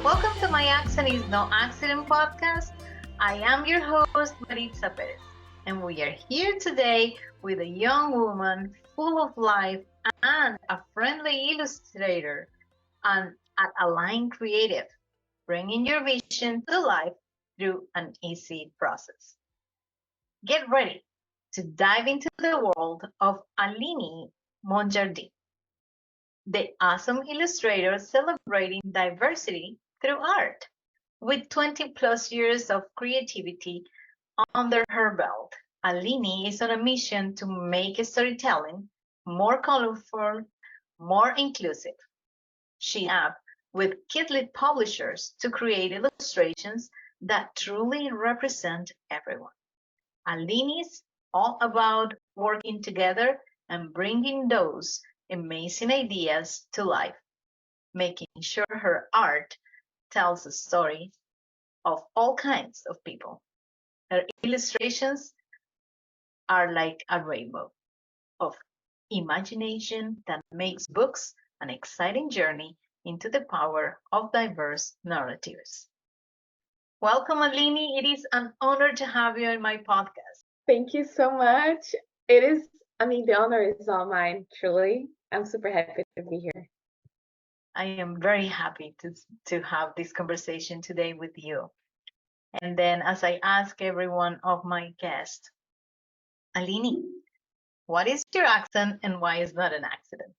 Welcome to My Accent is No Accident podcast. I am your host, Maritza Perez, and we are here today with a young woman full of life and a friendly illustrator and at Aline Creative, bringing your vision to life through an easy process. Get ready to dive into the world of Aline Monjardim, the awesome illustrator celebrating diversity through art. With 20 plus years of creativity under her belt, Aline is on a mission to make storytelling more colorful, more inclusive. She up with Kidlit publishers to create illustrations that truly represent everyone. Aline is all about working together and bringing those amazing ideas to life, making sure her art tells a story of all kinds of people. Her illustrations are like a rainbow of imagination that makes books an exciting journey into the power of diverse narratives. Welcome, Aline. It is an honor to have you on my podcast. Thank you so much. The honor is all mine, truly. I'm super happy to be here. I am very happy to have this conversation today with you. And then, as I ask every one of my guests, Aline, what is your accent and why is that an accident?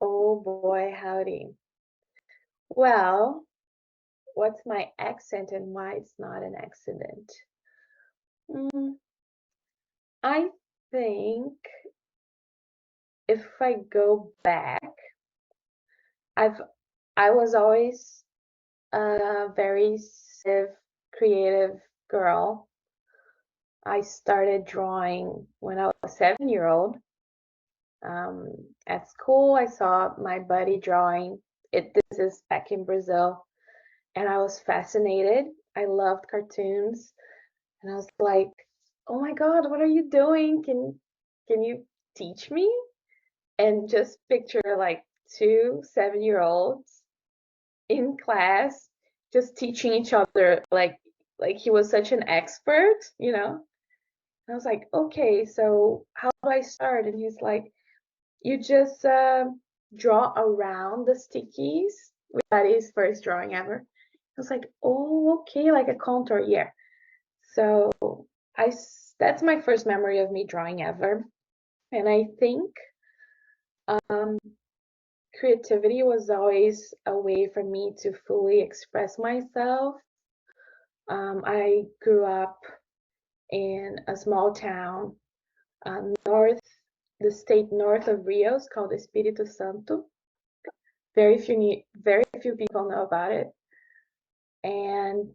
Oh boy, howdy. Well, what's my accent and why it's not an accident? Mm, I think if I go back, I've I was always a very creative girl. I started drawing when I was a 7 year old. At school, I saw my buddy drawing. This is back in Brazil, and I was fascinated. I loved cartoons, and I was like, "Oh my God, what are you doing? Can you teach me?" And just picture like two 7 year olds in class just teaching each other like he was such an expert, you know. And I was like, "Okay, so how do I start?" And he's like, you just draw around the stickies. That is first drawing ever. I was like, oh, okay, like a contour, yeah. So that's my first memory of me drawing ever. And I think um, creativity was always a way for me to fully express myself. I grew up in a small town north, the state north of Rios called Espírito Santo. Very few people know about it. And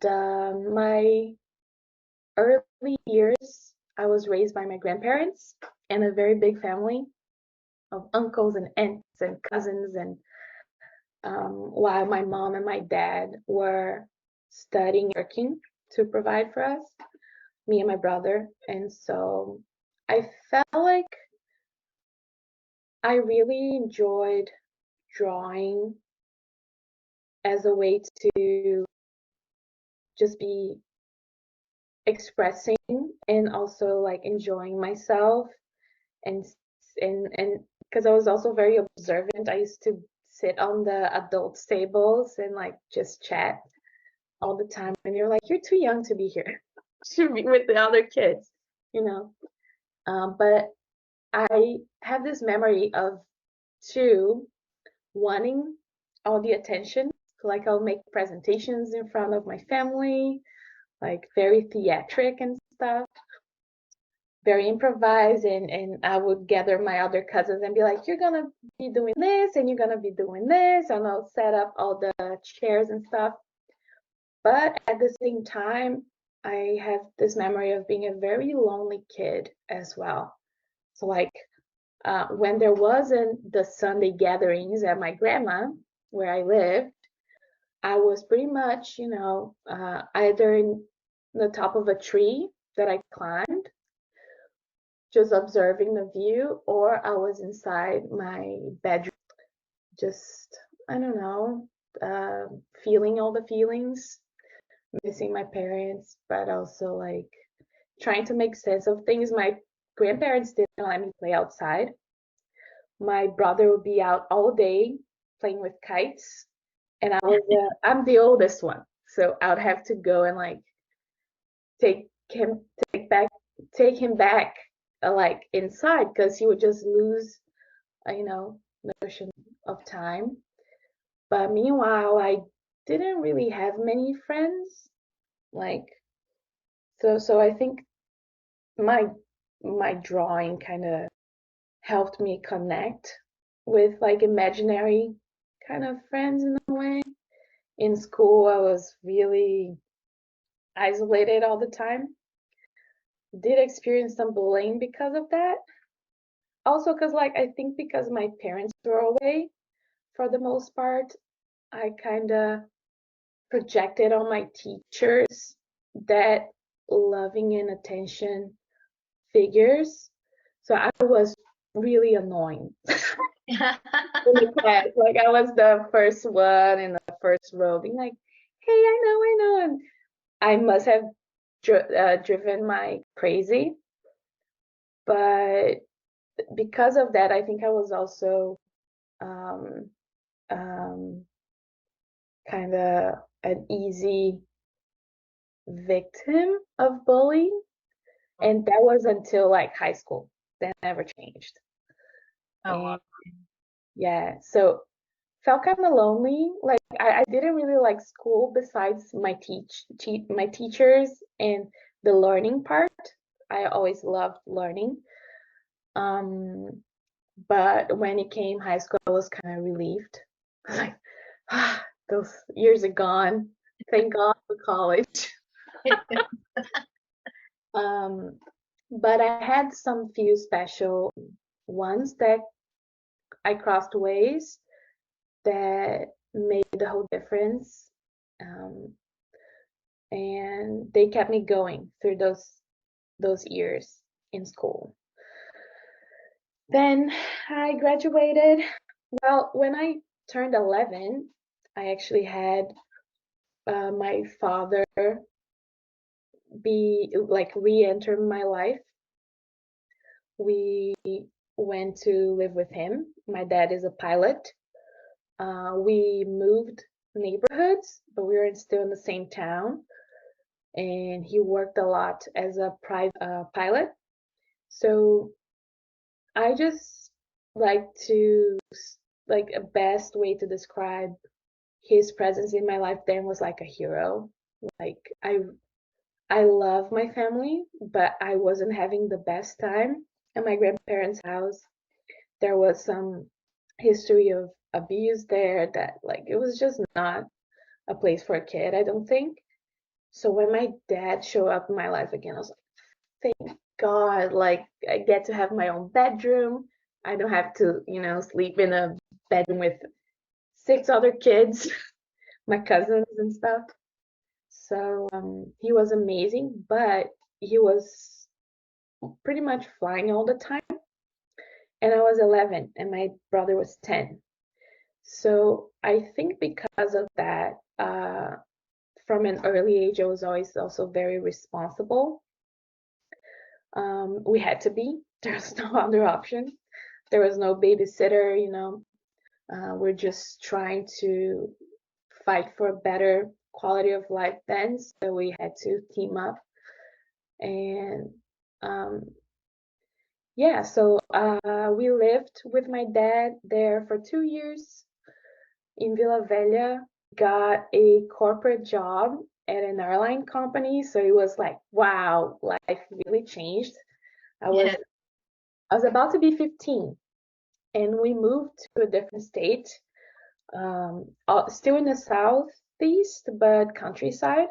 my early years, I was raised by my grandparents and a very big family of uncles and aunts and cousins. And while my mom and my dad were studying, working to provide for us, me and my brother. And so I felt like I really enjoyed drawing as a way to just be expressing and also like enjoying myself and and because I was also very observant. I used to sit on the adult tables and like just chat all the time, and you're like, you're too young to be here to be with the other kids, you know. But I have this memory of two wanting all the attention. So like I'll make presentations in front of my family, like very theatric and stuff, very improvised. And I would gather my other cousins and be like, you're gonna be doing this and you're gonna be doing this, and I'll set up all the chairs and stuff. But at the same time, I have this memory of being a very lonely kid as well. So like when there wasn't the Sunday gatherings at my grandma where I lived, I was pretty much, either in the top of a tree that I climbed, just observing the view, or I was inside my bedroom, just, I don't know, feeling all the feelings, missing my parents, but also like trying to make sense of things. My grandparents didn't let me play outside. My brother would be out all day playing with kites, and I'm the oldest one, so I would have to go and like take him take him back like inside because he would just lose you know notion of time. But meanwhile, I didn't really have many friends. Like so I think my my drawing kind of helped me connect with like imaginary kind of friends in a way. In school, I was really isolated all the time. Did experience some bullying because of that. Also, because like I think because my parents were away for the most part, I kind of projected on my teachers that loving and attention figures. So I was really annoying in the class. Like I was the first one in the first row, being like, "Hey, I know," and I must have driven my crazy. But because of that, I think I was also um, um, kind of an easy victim of bullying. And that was until like high school. That never changed. Oh, wow. And yeah, so felt kind of lonely. Like I didn't really like school besides my teachers and the learning part. I always loved learning. Um, but when it came high school, I was kind of relieved. I was like, ah, those years are gone. Thank God for college. Um, but I had some few special ones that I crossed ways that made the whole difference. Um, and they kept me going through those years in school. Then I graduated. Well, when I turned 11, I actually had my father be like re-enter my life. We went to live with him. My dad is a pilot. We moved neighborhoods, but we were still in the same town. And he worked a lot as a private pilot. So I just like to like a best way to describe his presence in my life then was like a hero. Like I love my family, but I wasn't having the best time at my grandparents' house. There was some history of abuse there that like it was just not a place for a kid, I don't think. So when my dad showed up in my life again, I was like, thank God, like I get to have my own bedroom. I don't have to, sleep in a bedroom with six other kids, my cousins and stuff. So he was amazing, but he was pretty much flying all the time. And I was 11 and my brother was 10. So I think because of that, from an early age, I was always also very responsible. We had to be. There's no other option. There was no babysitter. We're just trying to fight for a better quality of life then. So we had to team up. And yeah, so we lived with my dad there for 2 years in Vila Velha, got a corporate job at an airline company. So it was like, wow, life really changed. I was Yeah. I was about to be 15 and we moved to a different state, still in the southeast, but countryside.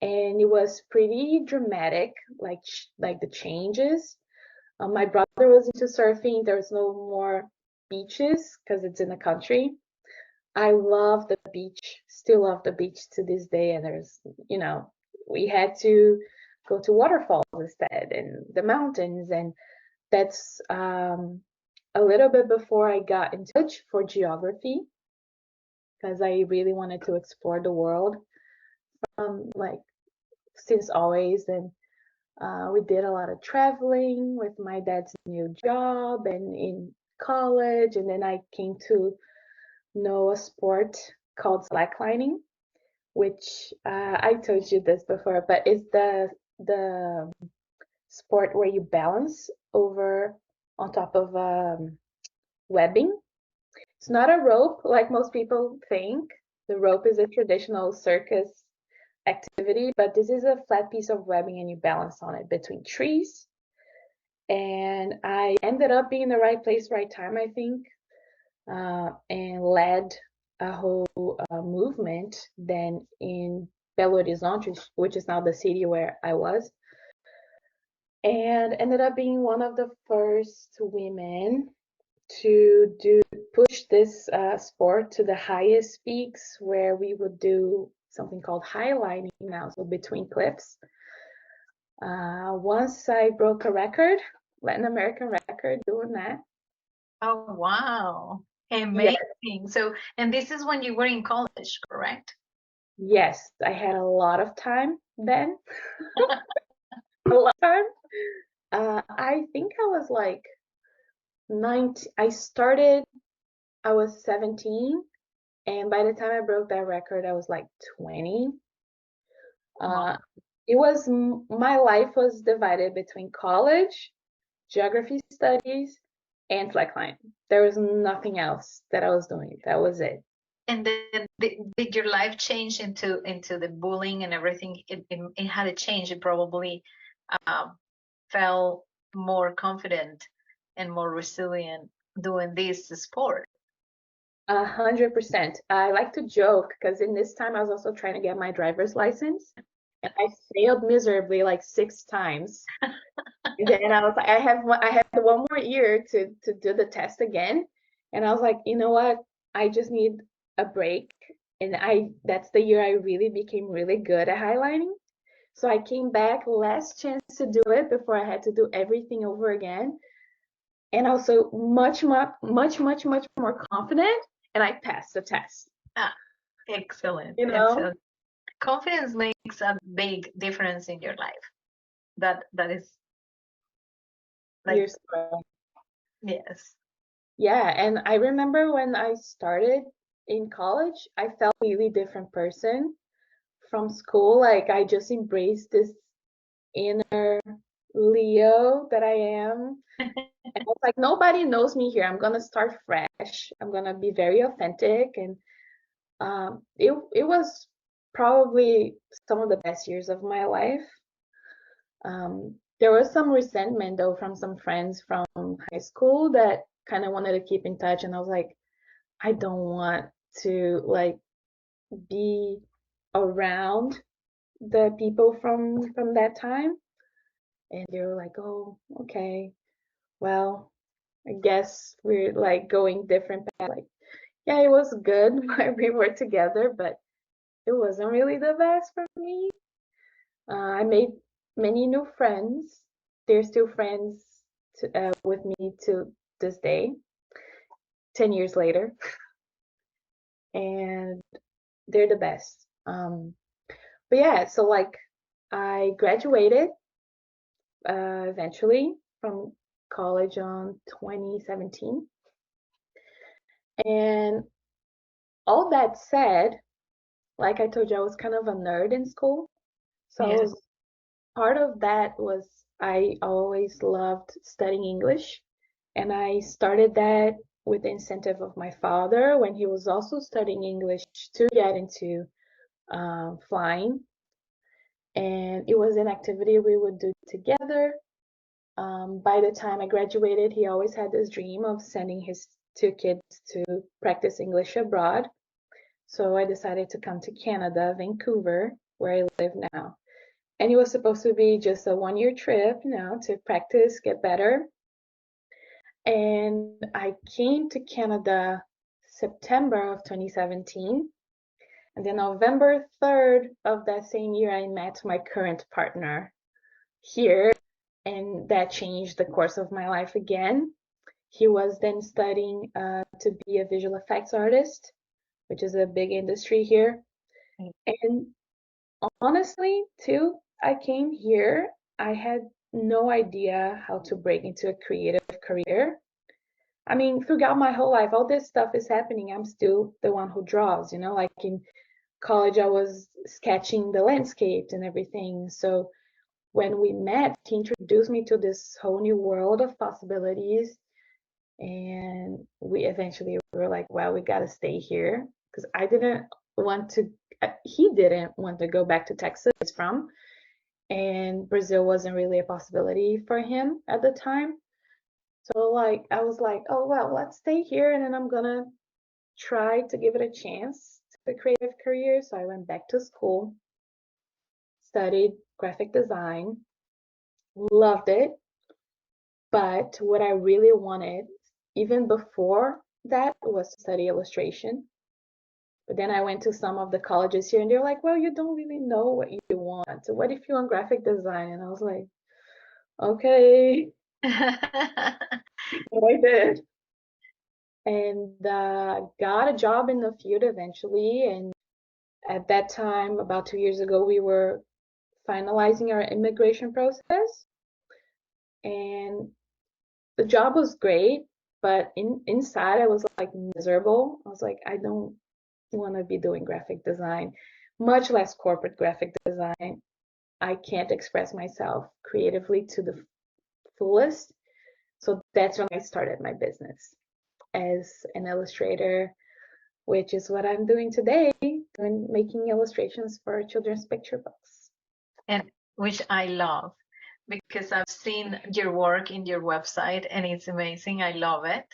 And it was pretty dramatic, like the changes. My brother was into surfing. There was no more beaches because it's in the country. I love the beach, still love the beach to this day. And we had to go to waterfalls instead and the mountains. And that's a little bit before I got into college for geography. because I really wanted to explore the world like since always. And we did a lot of traveling with my dad's new job and in college. And then I came to know a sport called slacklining, which I told you this before, but it's the sport where you balance over on top of webbing. It's not a rope like most people think. The rope is a traditional circus activity, but this is a flat piece of webbing and you balance on it between trees. And I ended up being in the right place, right time, I think, and led a whole movement then in Belo Horizonte, which is now the city where I was, and ended up being one of the first women to push this sport to the highest peaks, where we would do something called highlining now, so between cliffs. Once I broke a record, Latin American record, doing that. Oh, wow. Yeah. Amazing. So, and this is when you were in college, correct? Yes, I had a lot of time then. A lot of time. I think I was like 19. I was 17, and by the time I broke that record, I was like 20. Wow. Uh, my life was divided between college, geography studies, and slackline. There was nothing else that I was doing. That was it. And then did your life change into the bullying and everything? It had a change. It probably um, felt more confident and more resilient doing this sport. 100%. I like to joke because in this time I was also trying to get my driver's license, and I failed miserably like 6 times. And then I was like, I have 1 more year to do the test again. And I was like, you know what? I just need a break. And that's the year I really became really good at highlighting. So I came back, last chance to do it before I had to do everything over again. And also much more confident. And I passed the test. Ah, excellent, You know, excellent. Confidence makes a big difference in your life. That is like you're so yes. yeah. And I remember when I started in college, I felt a really different person from school. Like I just embraced this inner Leo that I am. And I was like, nobody knows me here. I'm gonna start fresh. I'm gonna be very authentic. And it was probably some of the best years of my life. There was some resentment though from some friends from high school that kind of wanted to keep in touch, and I was like, I don't want to like be around the people from that time. And they were like, oh, okay, well, I guess we're like going different paths. Like, yeah, it was good when we were together, but it wasn't really the best for me. I made many new friends. They're still friends with me to this day, 10 years later, and they're the best. But yeah, so like I graduated eventually from college on 2017. And all that said, like I told you, I was kind of a nerd in school. So I Yes. was part of that was I always loved studying English. And I started that with the incentive of my father when he was also studying English to get into flying. And it was an activity we would do together. By the time I graduated, he always had this dream of sending his 2 kids to practice English abroad. So I decided to come to Canada, Vancouver, where I live now. And it was supposed to be just a 1 year trip, to practice, get better. And I came to Canada September of 2017. And then November 3rd of that same year, I met my current partner here, and that changed the course of my life again. He was then studying to be a visual effects artist, which is a big industry here. And honestly, too, I came here, I had no idea how to break into a creative career. I mean, throughout my whole life, all this stuff is happening. I'm still the one who draws, you know, like in college, I was sketching the landscapes and everything. So when we met, he introduced me to this whole new world of possibilities. And we eventually were like, well, we got to stay here because I didn't want to, he didn't want to go back to Texas from, and Brazil wasn't really a possibility for him at the time. So like I was like, oh well, let's stay here and then I'm gonna try to give it a chance to a creative career. So I went back to school, studied graphic design, loved it. But what I really wanted, even before that, was to study illustration. But then I went to some of the colleges here and they're like, well, you don't really know what you want. So what if you want graphic design? And I was like, okay, I did. And got a job in the field eventually. And at that time, about 2 years ago, we were finalizing our immigration process. And the job was great, but inside I was like miserable. I was like, I don't want to be doing graphic design, much less corporate graphic design. I can't express myself creatively to the fullest. So that's when I started my business as an illustrator, which is what I'm doing today, making illustrations for children's picture books. And which I love because I've seen your work in your website and it's amazing. I love it.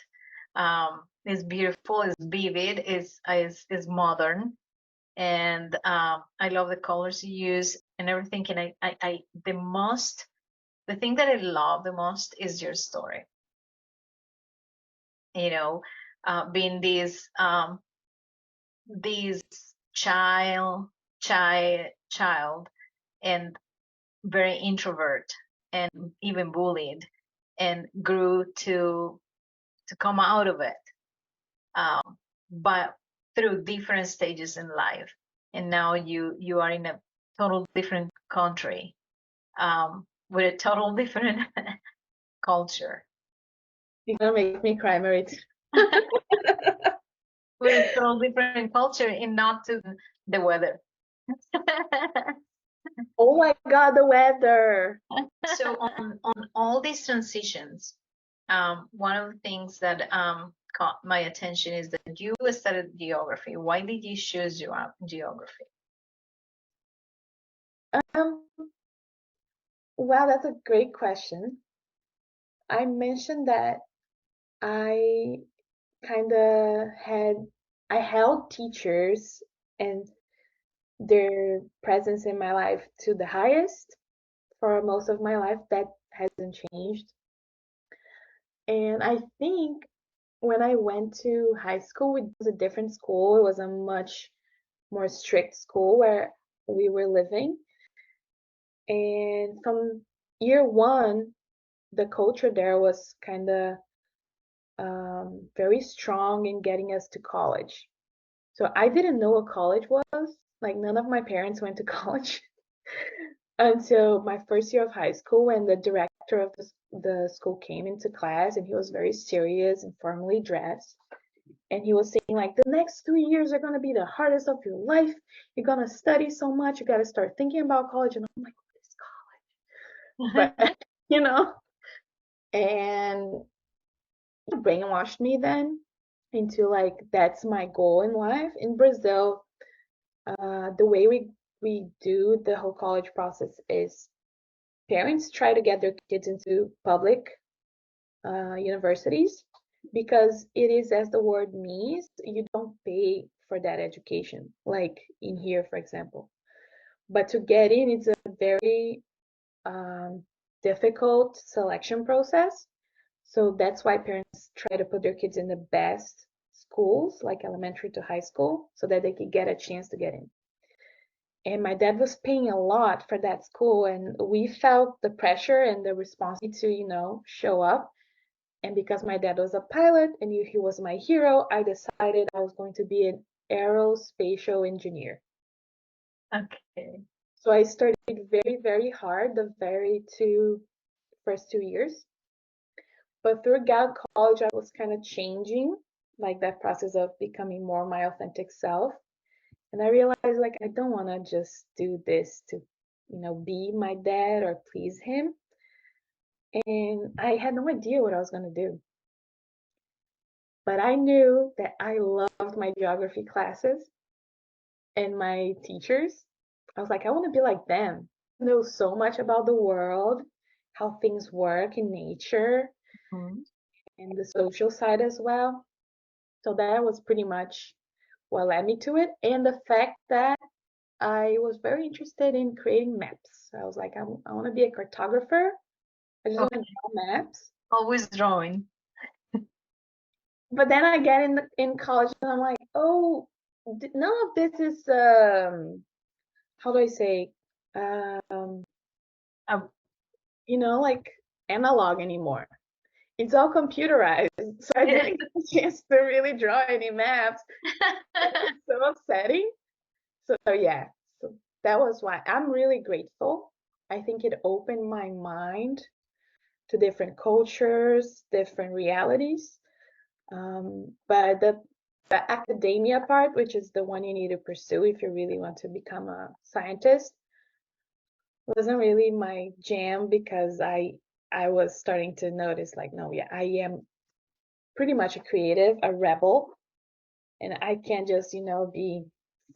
It's beautiful, it's vivid, it's modern, and I love the colors you use and everything. And the thing that I love the most is your story. You know, being this child and very introvert and even bullied, and grew to come out of it, but through different stages in life. And now you are in a total different country, with a total different culture. You're gonna make me cry, Marit. With a total different culture, and not to the weather. Oh my God, the weather. So on all these transitions, one of the things that caught my attention is that you studied geography. Why did you choose geography? Um, wow, that's a great question. I mentioned that I kind of I held teachers and their presence in my life to the highest for most of my life. That hasn't changed. And I think when I went to high school, it was a different school. It was a much more strict school where we were living. And from year one, the culture there was kind of very strong in getting us to college. So I didn't know what college was. Like none of my parents went to college until my first year of high school when the director of the school came into class and he was very serious and formally dressed. And he was saying like the next 3 years are gonna be the hardest of your life. You're gonna study so much. You gotta start thinking about college. And I'm like, what is college? But you know, and he brainwashed me then into like that's my goal in life. In Brazil, the way we do the whole college process is parents try to get their kids into public universities because it is as the word means, you don't pay for that education like in here, for example. But to get in, it's a very um, difficult selection process. So that's why parents try to put their kids in the best schools, like elementary to high school, so that they could get a chance to get in. And my dad was paying a lot for that school, and we felt the pressure and the responsibility to, show up. And because my dad was a pilot and he was my hero, I decided I was going to be aerospatial engineer. Okay. So I studied very, very hard the first 2 years. But throughout college, I was kind of changing, like that process of becoming more my authentic self. And I realized like I don't want to just do this to, be my dad or please him. And I had no idea what I was going to do. But I knew that I loved my geography classes and my teachers. I was like, I want to be like them. I know so much about the world, how things work in nature, Mhm. and the social side as well. So that was pretty much what led me to it. And the fact that I was very interested in creating maps. I was like, I want to be a cartographer. I just want to Okay. draw maps. Always drawing. But then I get in college and I'm like, oh, none of this is how do I say, um, Um, like analog anymore. It's all computerized. So I yeah. didn't get a chance to really draw any maps. It was so upsetting. So yeah, so that was why I'm really grateful. I think it opened my mind to different cultures, different realities. But the academia part, which is the one you need to pursue if you really want to become a scientist, wasn't really my jam because I was starting to notice like, no, yeah, I am pretty much a creative, a rebel, and I can't just, be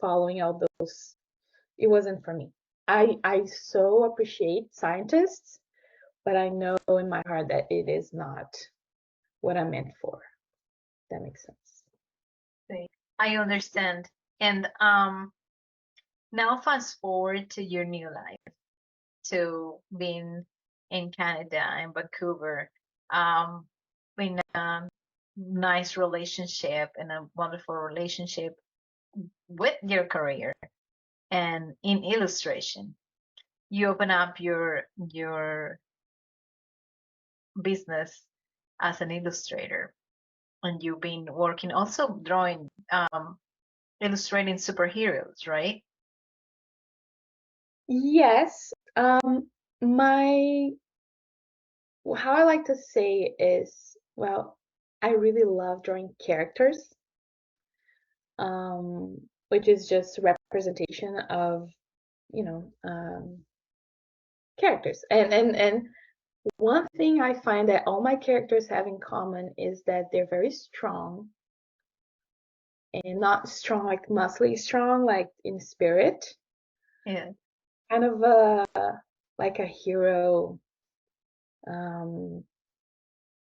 following all those. It wasn't for me. I so appreciate scientists, but I know in my heart that it is not what I'm meant for. That makes sense. See, I understand. And now fast forward to your new life, to being in Canada, in Vancouver, um, in a nice relationship and a wonderful relationship with your career and in illustration. You open up your business as an illustrator, and you've been working also drawing, illustrating superheroes, right? Yes. My how I like to say is, well, I really love drawing characters, which is just representation of, you know, characters. And one thing I find that all my characters have in common is that they're very strong and not strong like muscly strong, like in spirit, Yeah. kind of like a hero. Um,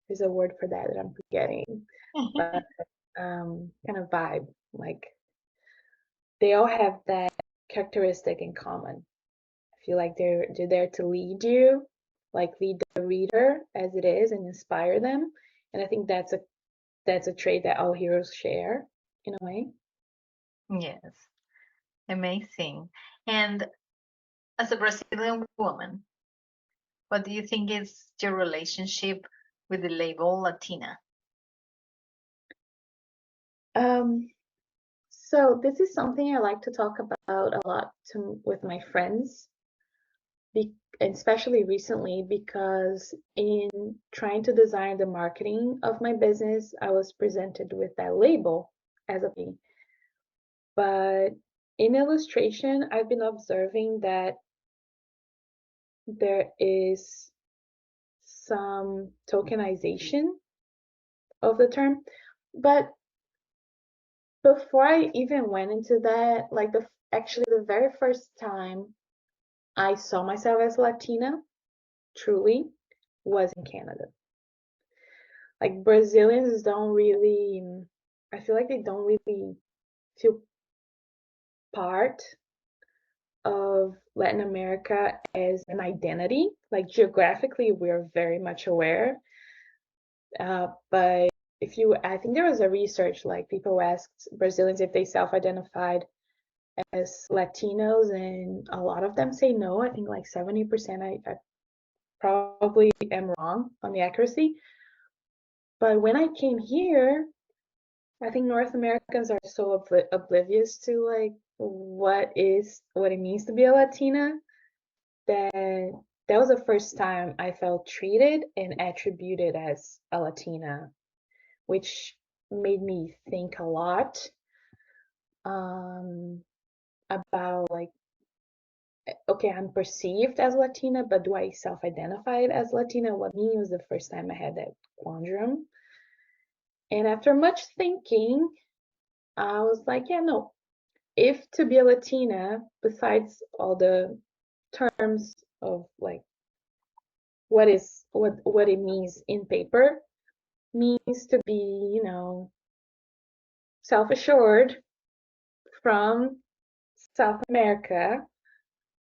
there's a word for that I'm forgetting, but kind of vibe. Like they all have that characteristic in common. I feel like they're there to lead you, like lead the reader as it is and inspire them. And I think that's a trait that all heroes share in a way. Yes, amazing. And as a Brazilian woman, what do you think is your relationship with the label Latina? Um, so this is something I like to talk about a lot with my friends, especially recently because in trying to design the marketing of my business, I was presented with that label as a thing. But in illustration, I've been observing that there is some tokenization of the term. But before I even went into that, like actually the very first time I saw myself as Latina, truly, was in Canada. Like Brazilians don't really, I feel like they don't really feel part of Latin America as an identity. Like geographically, we're very much aware. But I think there was a research like people asked Brazilians if they self-identified as Latinos, and a lot of them say no. I think like 70%. I probably am wrong on the accuracy. But when I came here, I think North Americans are so oblivious to like what it means to be a Latina that that was the first time I felt treated and attributed as a Latina, which made me think a lot um, about like, okay, I'm perceived as Latina, but do I self-identify as Latina? What me was the first time I had that quandrum. And after much thinking, I was like, yeah, no, if to be a Latina, besides all the terms of like what it means in paper, means to be, self-assured from South America.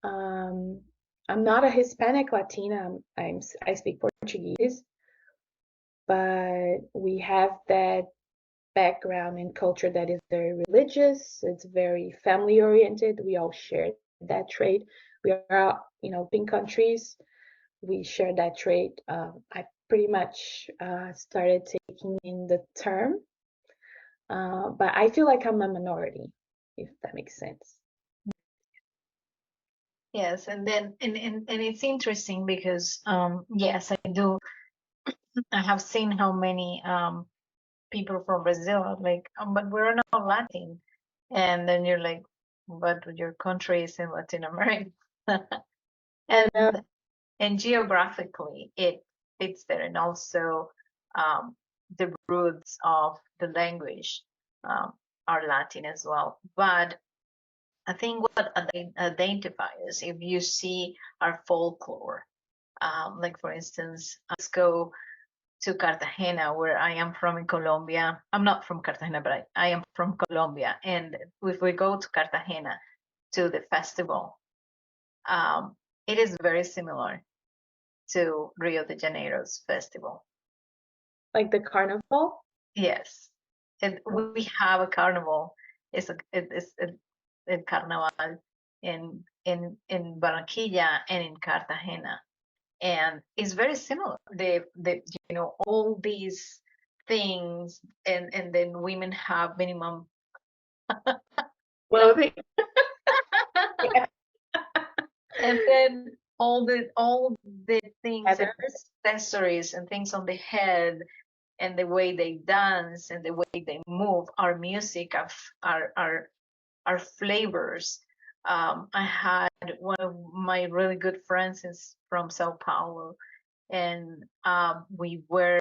Um, I'm not a Hispanic Latina. I speak Portuguese, but we have that background and culture that is very religious. It's very family oriented. We all share that trait. We are, pink countries. We share that trait. I pretty much started taking in the term, but I feel like I'm a minority, if that makes sense. Yes, and then and it's interesting because yes, I do. I have seen how many people from Brazil are like, but we're not Latin, and then you're like, but your country is in Latin America, I know. and and geographically it fits there, and also um, the roots of the language um, are Latin as well. But I think what identifies, if you see our folklore, like for instance, let's go to Cartagena, where I am from in Colombia. I'm not from Cartagena, but I am from Colombia. And if we go to Cartagena to the festival, um, it is very similar to Rio de Janeiro's festival. Like the carnival. Yes, and we have a carnival. It's a carnival in Barranquilla and in Cartagena, and it's very similar. The all these things, and then women have minimum you know Clothing. Yeah. and then all the things and Heather. accessories and things on the head, and the way they dance and the way they move, our music, our flavors. I had one of my really good friends is from Sao Paulo, and we were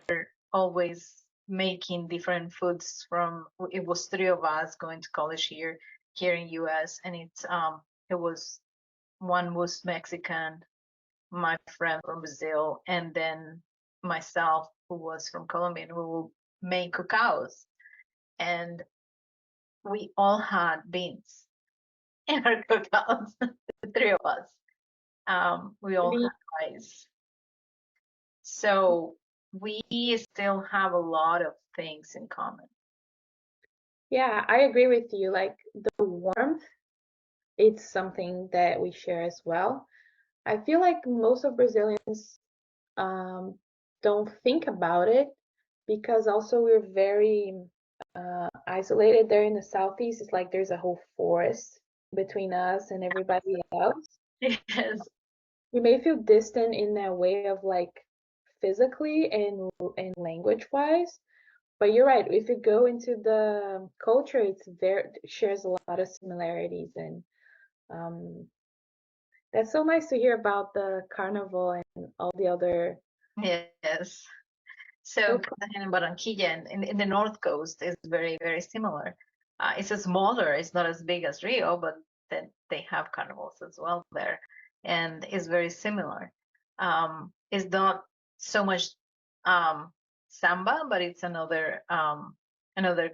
always making different foods from. It was three of us going to college here in US, and it was one was Mexican, my friend from Brazil, and then myself who was from Colombia, and we will make cookouts, and we all had beans in our cookouts, the three of us. We I all mean, had rice. So we still have a lot of things in common. yeah, I agree with you. Like the warmth, it's something that we share as well. I feel like most of Brazilians um, don't think about it because also we're very isolated there in the southeast. It's like there's a whole forest between us and everybody else. Yes, We may feel distant in that way of like physically and language wise, but you're right. If you go into the culture, it shares a lot of similarities, and um, that's so nice to hear about the carnival and all the other. yes. So So cool. Cartagena and Barranquilla in the north coast is very, very similar. It's a smaller, it's not as big as Rio, but then they have carnivals as well there, and it's very similar. It's not so much samba, but it's another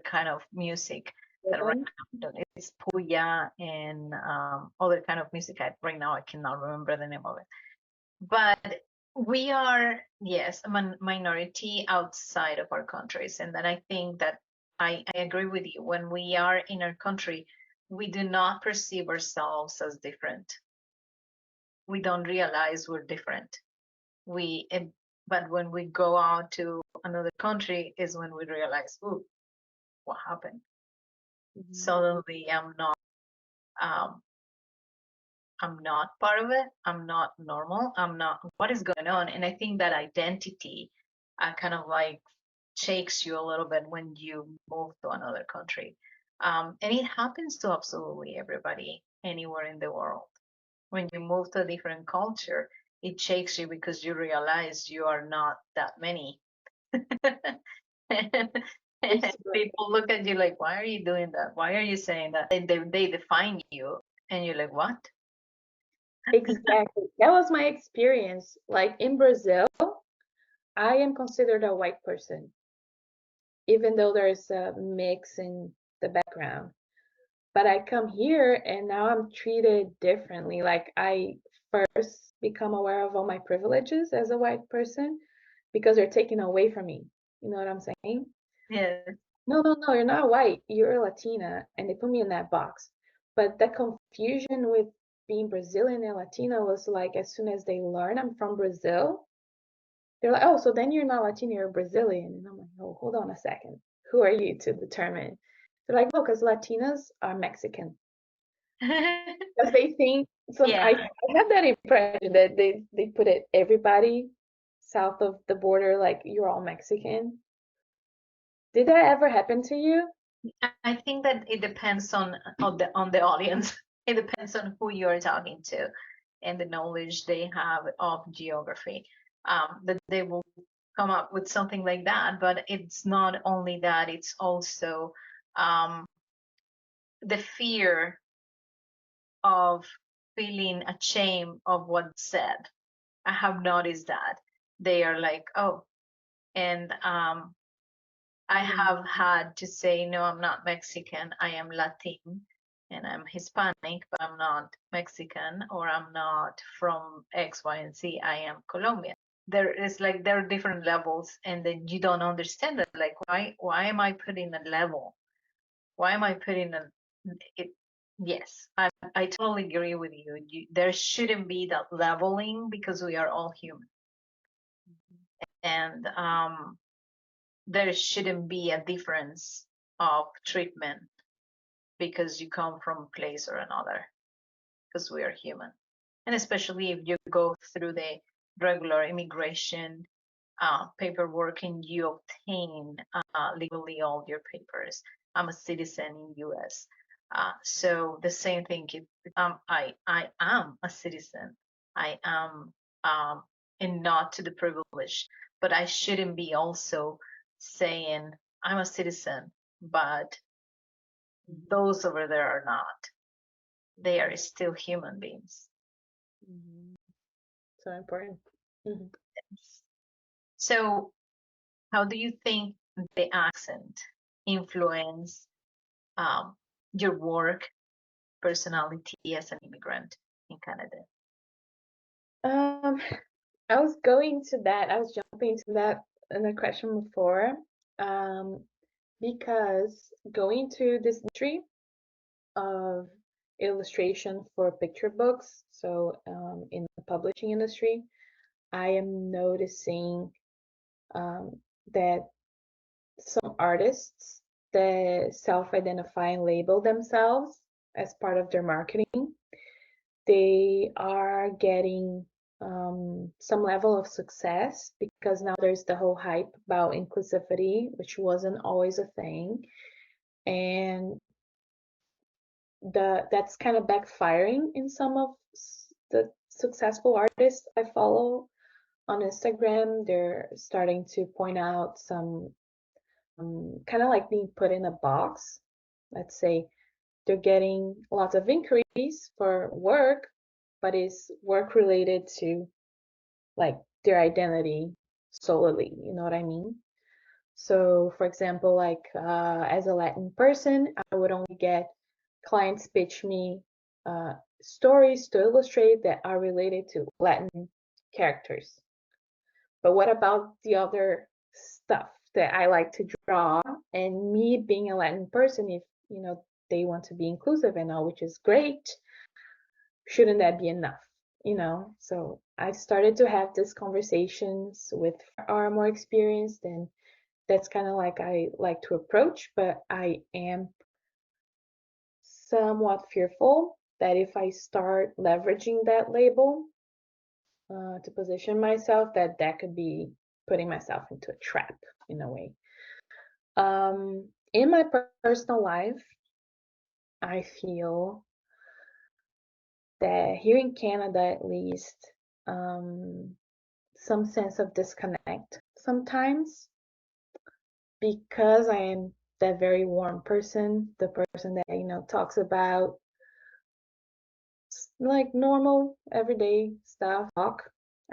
kind of music that right Rhythm. now it's puya and other kind of music. Right now I cannot remember the name of it, but we are, yes, a minority outside of our countries. And then I think that I agree with you. When we are in our country, we do not perceive ourselves as different. We don't realize we're different. But when we go out to another country is when we realize, ooh, what happened? Mm-hmm. Suddenly um, I'm not part of it. I'm not normal. I'm not, what is going on? And I think that identity kind of like shakes you a little bit when you move to another country. And it happens to absolutely everybody anywhere in the world. When you move to a different culture, it shakes you because you realize you are not that many. And people look at you like, why are you doing that? Why are you saying that? And they define you, and you're like, what? Exactly. That was my experience. Like in Brazil, I am considered a white person, even though there's a mix in the background. But I come here and now I'm treated differently. Like I first become aware of all my privileges as a white person because they're taken away from me. You know what I'm saying? Yeah. No, no, no, you're not white. You're Latina. And they put me in that box. But the confusion with being Brazilian and Latina was like as soon as they learn I'm from Brazil, they're like, oh, so then you're not Latina, you're Brazilian. And I'm like, oh, hold on a second. Who are you to determine? They're like, oh, because Latinas are Mexican. Because they think some Yeah. I have that impression that they put it everybody south of the border like you're all Mexican. Did that ever happen to you? I think that it depends on the audience. It depends on who you're talking to and the knowledge they have of geography. That they will come up with something like that, but it's not only that, it's also um, the fear of feeling ashamed of what's said. I have noticed that they are like, oh, and I Mm, have had to say, no, I'm not Mexican, I am Latin and I'm Hispanic, but I'm not Mexican, or I'm not from X, Y, and Z, I am Colombian. There is like there are different levels, and then you don't understand that. Like, why am I putting a level? Why am I putting it? Yes, I totally agree with you. There shouldn't be that leveling because we are all human, and there shouldn't be a difference of treatment because you come from a place or another, because we are human. And especially if you go through the regular immigration paperwork and you obtain legally all your papers. I'm a citizen in US. So the same thing, if I am a citizen, I am, and not to the privileged, but I shouldn't be also saying I'm a citizen, but mhm, those over there are not. They are still human beings. mhm. So important. Mhm. So, how do you think the accent influence um, your work, personality as an immigrant in Canada? Um, I was going to that. I was jumping to that in the question before. Um, because going to this industry of illustration for picture books, so in the publishing industry, I am noticing that some artists that self-identify and label themselves as part of their marketing, they are getting some level of success because now there's the whole hype about inclusivity, which wasn't always a thing, and that's kind of backfiring in some of the successful artists I follow on Instagram. They're starting to point out some kind of like being put in a box. Let's say they're getting lots of inquiries for work, but it's work related to like their identity solely. You know what I mean? So, for example, like as a Latin person, I would only get clients pitch me stories to illustrate that are related to Latin characters. But what about the other stuff that I like to draw? And me being a Latin person, if they want to be inclusive and all, which is great, shouldn't that be enough? So I started to have these conversations with are more experienced and that's kind of like I like to approach, but I am somewhat fearful that if I start leveraging that label to position myself, that could be putting myself into a trap in a way. In my personal life, I feel that here in Canada, at least, some sense of disconnect sometimes because I am that very warm person, the person that, talks about like normal everyday stuff. Talk.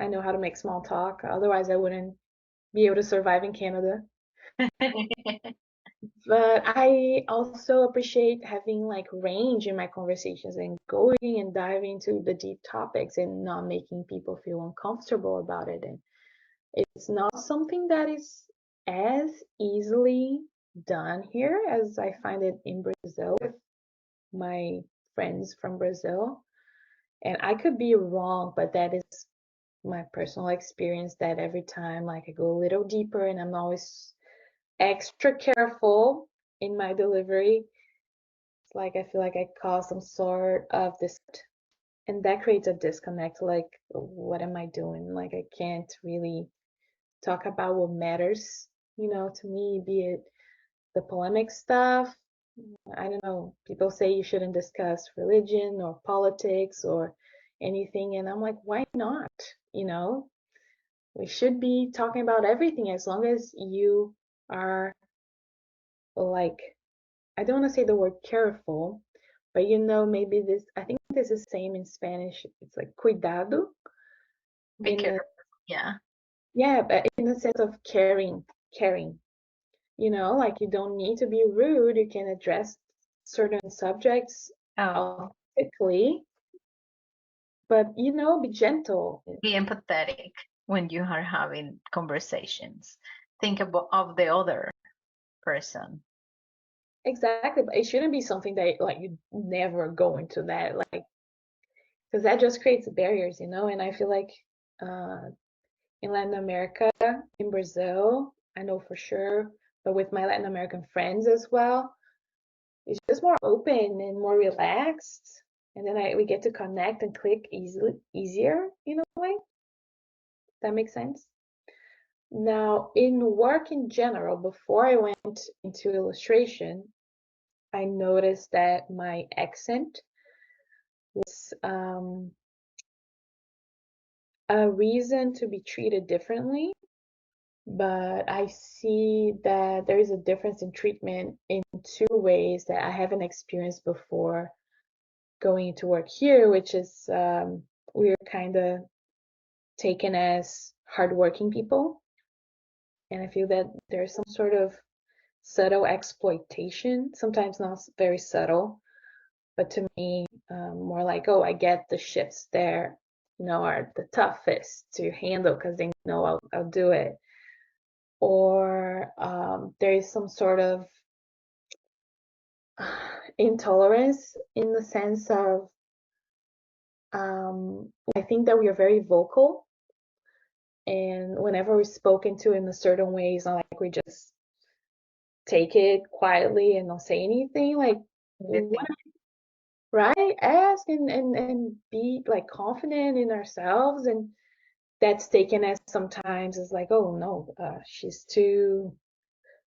I know how to make small talk. Otherwise, I wouldn't be able to survive in Canada. But I also appreciate having like range in my conversations and going and diving into the deep topics and not making people feel uncomfortable about it. And it's not something that is as easily done here as I find it in Brazil with my friends from Brazil. And I could be wrong, but that is my personal experience that every time like I go a little deeper and I'm always extra careful in my delivery, it's like I feel like I cause some sort of this, and that creates a disconnect. Like, what am I doing? Like, I can't really talk about what matters, to me, be it the polemic stuff. I don't know. People say you shouldn't discuss religion or politics or anything, and I'm like, why not? You know, we should be talking about everything as long as you are like, I don't want to say the word careful, but maybe this, I think this is same in Spanish. It's like cuidado Be in the, careful. Yeah. yeah, but in the sense of caring, like you don't need to be rude. You can address certain subjects Oh, authentically, but, be gentle. be empathetic when you are having conversations. Think about of the other person. Exactly, but it shouldn't be something that like you never go into that, like, because that just creates barriers, and I feel like uh in Latin America, in Brazil, I know for sure, but with my Latin American friends as well, it's just more open and more relaxed. And then we get to connect and click easier in a way. That makes sense. Now, in work in general, before I went into illustration, I noticed that my accent was a reason to be treated differently. But I see that there is a difference in treatment in two ways that I haven't experienced before going to work here, which is we're kind of taken as hardworking people. And I feel that there's some sort of subtle exploitation, sometimes not very subtle, but to me, more like, oh, I get the shifts there, are the toughest to handle because they know I'll do it. Or there is some sort of intolerance in the sense of I think that we are very vocal, and whenever we're spoken to in a certain way, it's not like we just take it quietly and don't say anything. Like, what, Anything. right? Ask and be like confident in ourselves, and that's taken as sometimes as like, oh no, she's too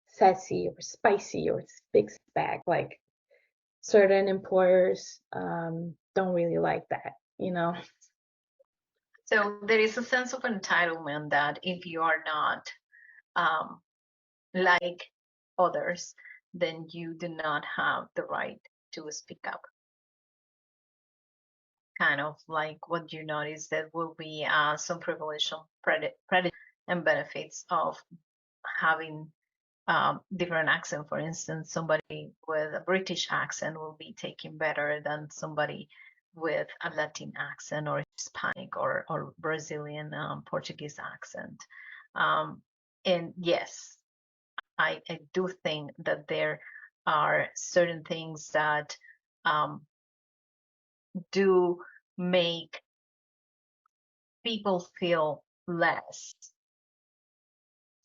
sassy or spicy or speaks back. Like, certain employers don't really like that. So there is a sense of entitlement that if you are not um, like others, then you do not have the right to speak up. Kind of like what you notice that will be some privilege of credit and benefits of having different accent. For instance, somebody with a British accent will be taken better than somebody with a Latin accent or Hispanic or Brazilian Portuguese accent. Um, and yes, I do think that there are certain things that do make people feel less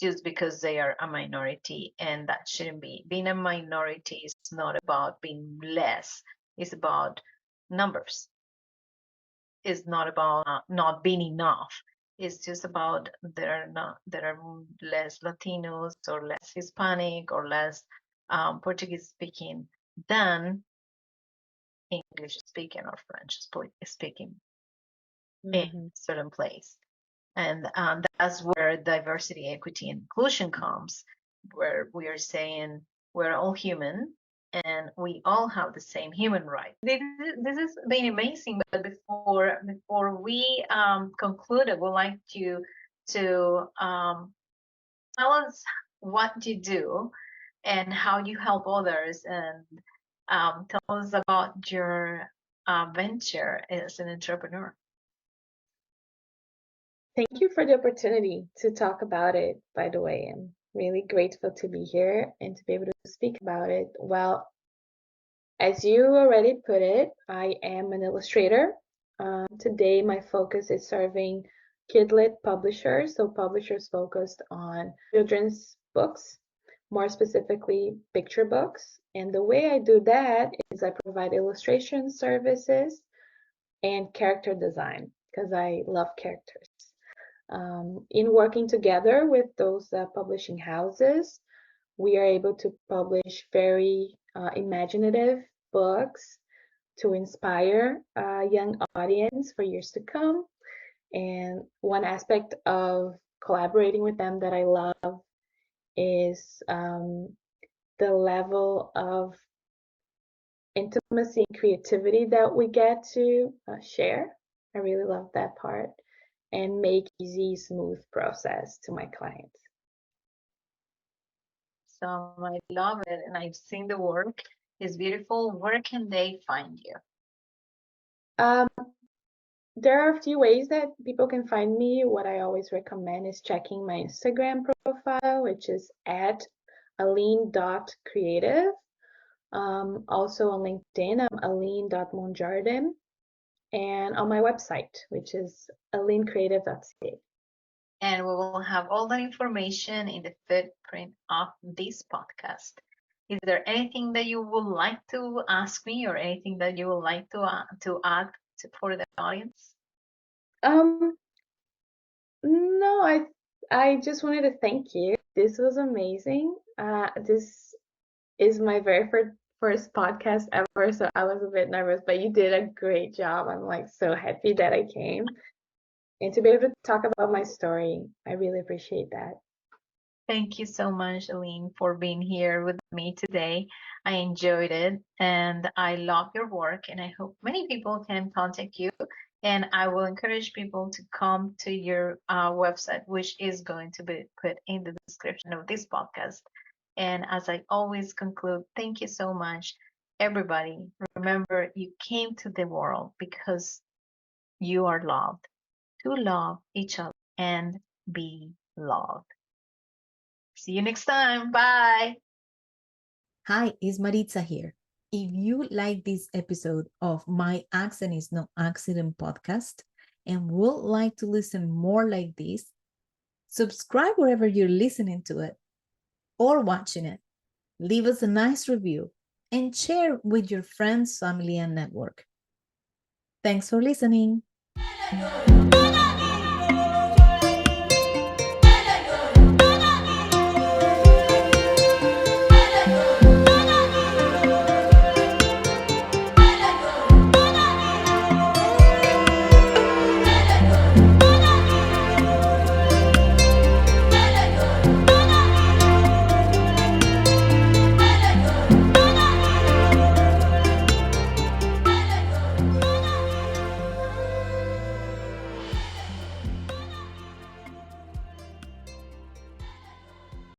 just because they are a minority, and that shouldn't be. Being a minority is not about being less, it's about numbers. It's not about not being enough. It's just about there are less Latinos or less Hispanic or less Portuguese speaking than English speaking or French speaking in Mm-hmm. certain place. And that's where diversity, equity, and inclusion comes, where we are saying we're all human and we all have the same human rights. This has been amazing, but before we conclude, I would like you to tell us what you do and how you help others, and tell us about your venture as an entrepreneur. Thank you for the opportunity to talk about it, by the way. I'm really grateful to be here and to be able to speak about it. Well, as you already put it, I am an illustrator. Today, my focus is serving kidlit publishers, so publishers focused on children's books, more specifically picture books. And the way I do that is I provide illustration services and character design because I love characters. In working together with those publishing houses, we are able to publish very imaginative books to inspire a young audience for years to come. And one aspect of collaborating with them that I love is the level of intimacy and creativity that we get to share. I really love that part and make easy, smooth process to my clients. So I love it, and I've seen the work. It's beautiful. Where can they find you? Um, there are a few ways that people can find me. What I always recommend is checking my Instagram profile, which is at aline.creative. Also on LinkedIn, I'm aline.monjardim. And on my website, which is alinecreative.ca. And we will have all that information in the footprint of this podcast. Is there anything that you would like to ask me, or anything that you would like to add for the audience? Um, no, I just wanted to thank you. This was amazing. This is my very first podcast ever, so I was a bit nervous, but you did a great job. I'm like so happy that I came and to be able to talk about my story. I really appreciate that. Thank you so much, Aline, for being here with me today. I enjoyed it and I love your work, and I hope many people can contact you. And I will encourage people to come to your website, which is going to be put in the description of this podcast. And as I always conclude, thank you so much, everybody. Remember, you came to the world because you are loved, to love each other and be loved. See you next time. Bye. Hi, it's Maritza here. If you like this episode of My Accent is No Accident podcast and would like to listen more like this, subscribe wherever you're listening to it or watching it. Leave us a nice review and share with your friends, family, and network. Thanks for listening.